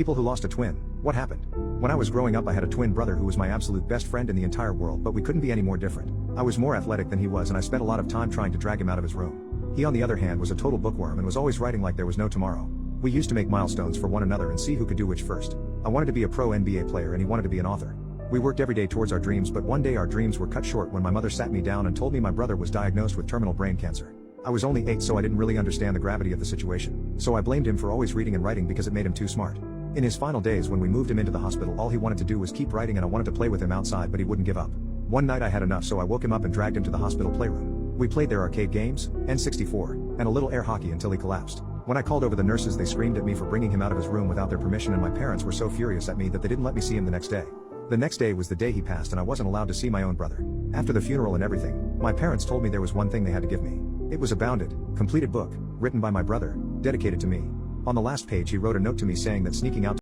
People who lost a twin. What happened? When I was growing up I had a twin brother who was my absolute best friend in the entire world, but we couldn't be any more different. I was more athletic than he was and I spent a lot of time trying to drag him out of his room. He on the other hand was a total bookworm and was always writing like there was no tomorrow. We used to make milestones for one another and see who could do which first. I wanted to be a pro NBA player and he wanted to be an author. We worked every day towards our dreams, but one day our dreams were cut short when my mother sat me down and told me my brother was diagnosed with terminal brain cancer. I was only 8, so I didn't really understand the gravity of the situation. So I blamed him for always reading and writing because it made him too smart. In his final days when we moved him into the hospital, all he wanted to do was keep writing and I wanted to play with him outside, but he wouldn't give up. One night I had enough, so I woke him up and dragged him to the hospital playroom. We played their arcade games, N64, and a little air hockey until he collapsed. When I called over the nurses, they screamed at me for bringing him out of his room without their permission, and my parents were so furious at me that they didn't let me see him the next day. The next day was the day he passed and I wasn't allowed to see my own brother. After the funeral and everything, my parents told me there was one thing they had to give me. It was a bounded, completed book, written by my brother, dedicated to me. On the last page he wrote a note to me saying that sneaking out